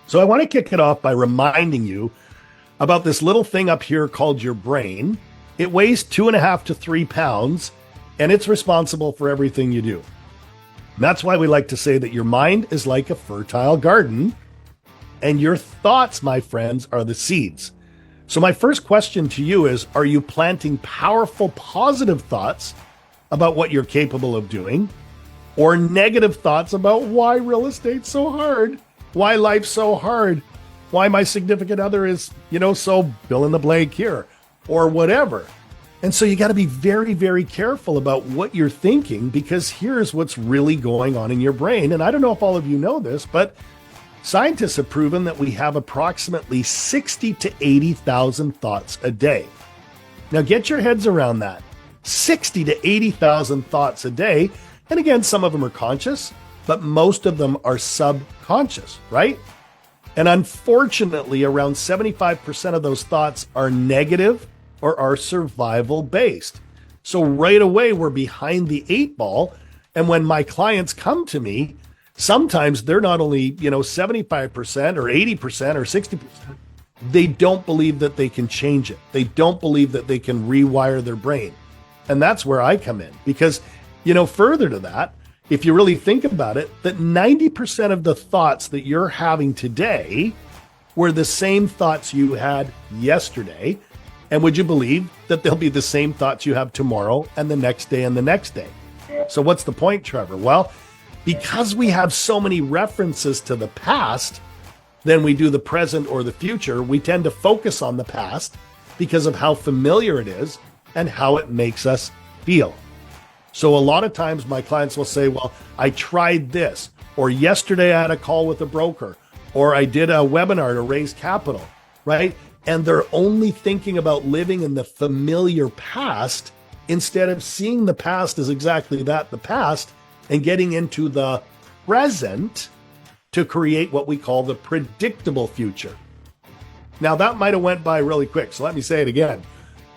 So I want to kick it off by reminding you about this little thing up here called your brain. It weighs 2.5 to 3 pounds, and it's responsible for everything you do. And that's why we like to say that your mind is like a fertile garden, and your thoughts, my friends, are the seeds. So my first question to you is, are you planting powerful, positive thoughts about what you're capable of doing, or negative thoughts about why real estate's so hard, why life's so hard, why my significant other is, so fill in the blank here, or whatever. And so you got to be very, very careful about what you're thinking, because here's what's really going on in your brain. And I don't know if all of you know this, but scientists have proven that we have approximately 60 to 80,000 thoughts a day. Now get your heads around that. 60 to 80,000 thoughts a day. And again, some of them are conscious, but most of them are subconscious, right? And unfortunately, around 75% of those thoughts are negative or are survival based. So right away, we're behind the 8 ball. And when my clients come to me, sometimes they're not only, 75% or 80% or 60%, they don't believe that they can change it. They don't believe that they can rewire their brain. And that's where I come in, because, further to that, if you really think about it, that 90% of the thoughts that you're having today were the same thoughts you had yesterday. And would you believe that they'll be the same thoughts you have tomorrow and the next day and the next day? So what's the point, Trevor? Well, because we have so many references to the past than we do the present or the future, we tend to focus on the past because of how familiar it is and how it makes us feel. So a lot of times my clients will say, well, I tried this, or yesterday I had a call with a broker, or I did a webinar to raise capital, right? And they're only thinking about living in the familiar past instead of seeing the past as exactly that, the past, and getting into the present to create what we call the predictable future. Now that might have went by really quick, so let me say it again.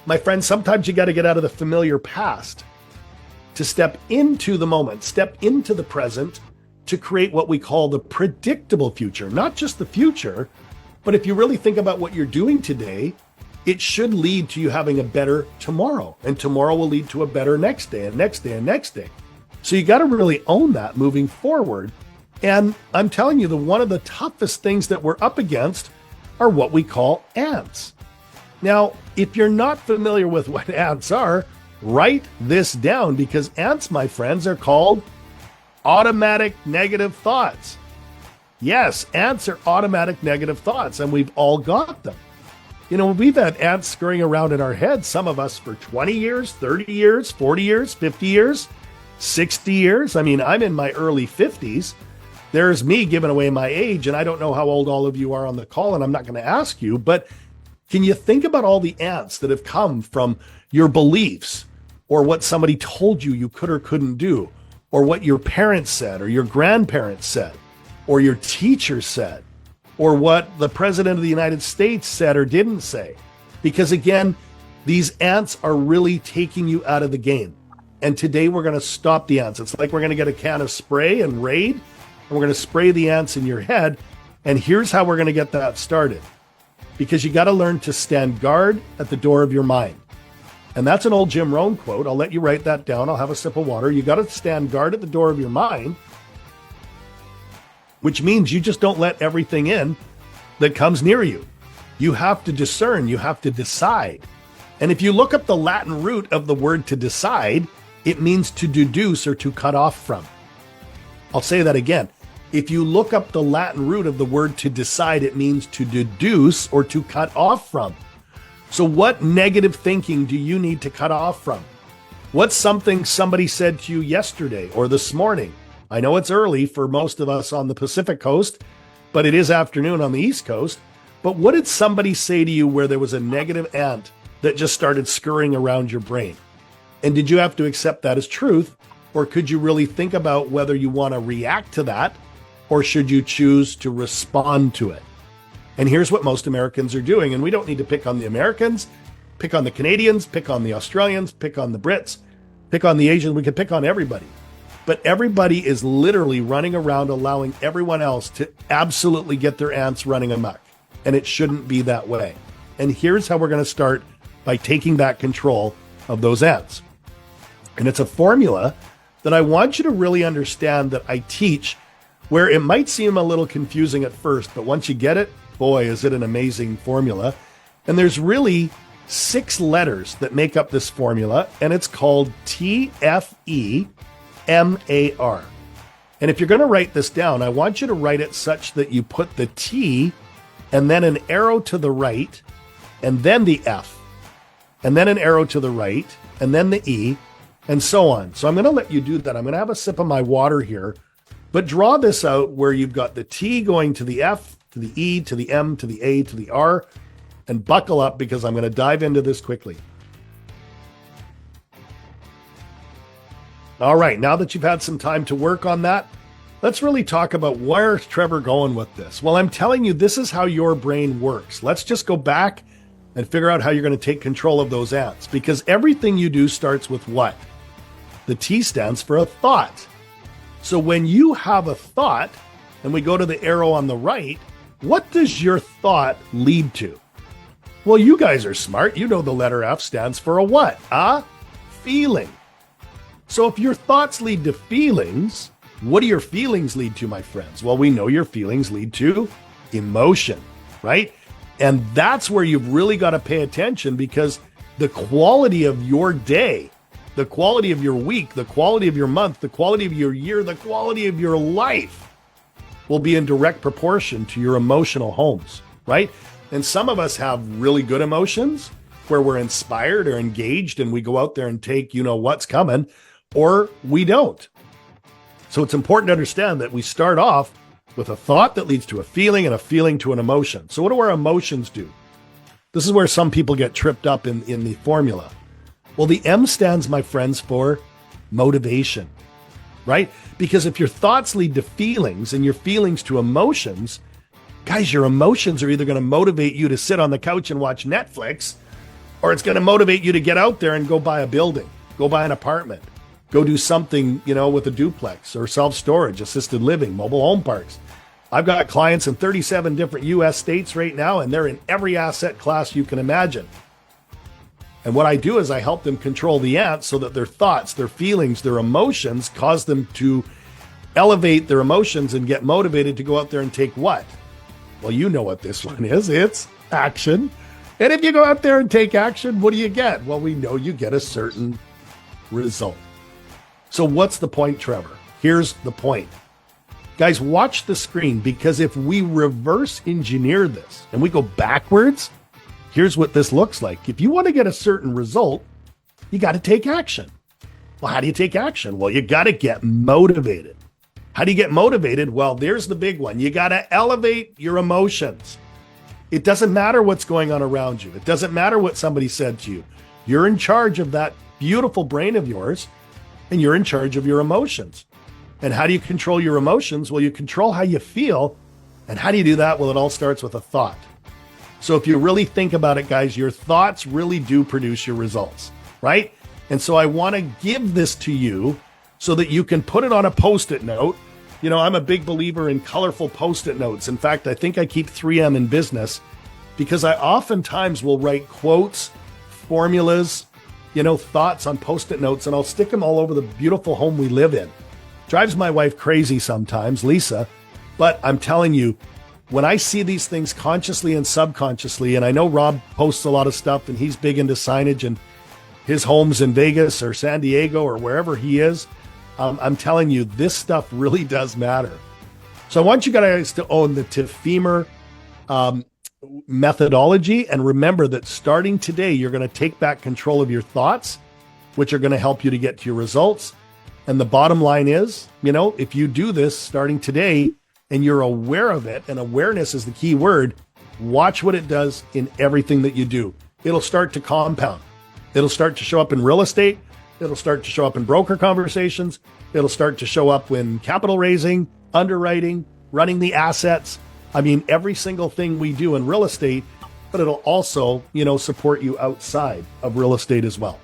My friend, sometimes you got to get out of the familiar past to step into the moment, step into the present to create what we call the predictable future. Not just the future, but if you really think about what you're doing today, it should lead to you having a better tomorrow. And tomorrow will lead to a better next day and next day and next day. So you got to really own that moving forward. And I'm telling you, one of the toughest things that we're up against are what we call ants. Now, if you're not familiar with what ants are, write this down, because ants, my friends, are called automatic negative thoughts. Yes, ants are automatic negative thoughts, and we've all got them. We've had ants scurrying around in our heads, some of us for 20 years, 30 years, 40 years, 50 years, 60 years. I mean, I'm in my early 50s. There's me giving away my age, and I don't know how old all of you are on the call, and I'm not going to ask you, but can you think about all the ants that have come from your beliefs, or what somebody told you you could or couldn't do, or what your parents said, or your grandparents said, or your teacher said, or what the president of the United States said or didn't say? Because again, these ants are really taking you out of the game. And today we're going to stop the ants. It's like we're going to get a can of spray and Raid, and we're going to spray the ants in your head. And here's how we're going to get that started. Because you got to learn to stand guard at the door of your mind. And that's an old Jim Rohn quote. I'll let you write that down. I'll have a sip of water. You got to stand guard at the door of your mind, which means you just don't let everything in that comes near you. You have to discern. You have to decide. And if you look up the Latin root of the word to decide, it means to deduce or to cut off from. I'll say that again. If you look up the Latin root of the word to decide, it means to deduce or to cut off from. So what negative thinking do you need to cut off from? What's something somebody said to you yesterday or this morning? I know it's early for most of us on the Pacific Coast, but it is afternoon on the East Coast. But what did somebody say to you where there was a negative ant that just started scurrying around your brain? And did you have to accept that as truth? Or could you really think about whether you want to react to that, or should you choose to respond to it? And here's what most Americans are doing. And we don't need to pick on the Americans, pick on the Canadians, pick on the Australians, pick on the Brits, pick on the Asians. We can pick on everybody. but everybody is literally running around allowing everyone else to absolutely get their ants running amok. And it shouldn't be that way. And here's how we're going to start by taking back control of those ants. And it's a formula that I want you to really understand that I teach, where it might seem a little confusing at first, but once you get it, boy, is it an amazing formula. And there's really 6 letters that make up this formula, and it's called TFEMAR. And if you're going to write this down, I want you to write it such that you put the T and then an arrow to the right, and then the F, and then an arrow to the right, and then the E, and so on. So I'm going to let you do that. I'm going to have a sip of my water here, but draw this out where you've got the T going to the F, to the E, to the M, to the A, to the R, and buckle up because I'm going to dive into this quickly. All right, now that you've had some time to work on that, let's really talk about where's Trevor going with this. Well, I'm telling you, this is how your brain works. Let's just go back and figure out how you're going to take control of those ants, because everything you do starts with what? The T stands for a thought. So when you have a thought, and we go to the arrow on the right, what does your thought lead to? Well, you guys are smart. You know the letter F stands for a what? A feeling. So if your thoughts lead to feelings, what do your feelings lead to, my friends? Well, we know your feelings lead to emotion, right? And that's where you've really got to pay attention, because the quality of your day, the quality of your week, the quality of your month, the quality of your year, the quality of your life will be in direct proportion to your emotional homes, right? And some of us have really good emotions where we're inspired or engaged and we go out there and take, you know, what's coming, or we don't. So it's important to understand that we start off with a thought that leads to a feeling, and a feeling to an emotion. So what do our emotions do? This is where some people get tripped up in the formula. Well, the M stands, my friends, for motivation, right? Because if your thoughts lead to feelings and your feelings to emotions, guys, your emotions are either going to motivate you to sit on the couch and watch Netflix, or it's going to motivate you to get out there and go buy a building, go buy an apartment, go do something, you know, with a duplex or self-storage, assisted living, mobile home parks. I've got clients in 37 different U.S. states right now, and they're in every asset class you can imagine. And what I do is I help them control the ants so that their thoughts, their feelings, their emotions cause them to elevate their emotions and get motivated to go out there and take what? Well, you know what this one is. It's action. And if you go out there and take action, what do you get? Well, we know you get a certain result. So what's the point, Trevor? Here's the point. Guys, watch the screen, because if we reverse engineer this and we go backwards, here's what this looks like. If you want to get a certain result, you got to take action. Well, how do you take action? Well, you got to get motivated. How do you get motivated? Well, there's the big one. You got to elevate your emotions. It doesn't matter what's going on around you. It doesn't matter what somebody said to you. You're in charge of that beautiful brain of yours, and you're in charge of your emotions. And how do you control your emotions? Well, you control how you feel. And how do you do that? Well, it all starts with a thought. So if you really think about it, guys, your thoughts really do produce your results, right? And so I want to give this to you so that you can put it on a Post-it note. You know, I'm a big believer in colorful Post-it notes. In fact, I think I keep 3M in business because I oftentimes will write quotes, formulas, you know, thoughts on Post-it notes, and I'll stick them all over the beautiful home we live in. Drives my wife crazy sometimes, Lisa, but I'm telling you, when I see these things consciously and subconsciously, and I know Rob posts a lot of stuff and he's big into signage and his homes in Vegas or San Diego or wherever he is, I'm telling you, this stuff really does matter. So I want you guys to own the TFEMAR methodology, and remember that starting today, you're going to take back control of your thoughts, which are going to help you to get to your results. And the bottom line is, you know, if you do this starting today and you're aware of it, and awareness is the key word, watch what it does in everything that you do. It'll start to compound. It'll start to show up in real estate. It'll start to show up in broker conversations. It'll start to show up when capital raising, underwriting, running the assets. I mean, every single thing we do in real estate, but it'll also, you know, support you outside of real estate as well.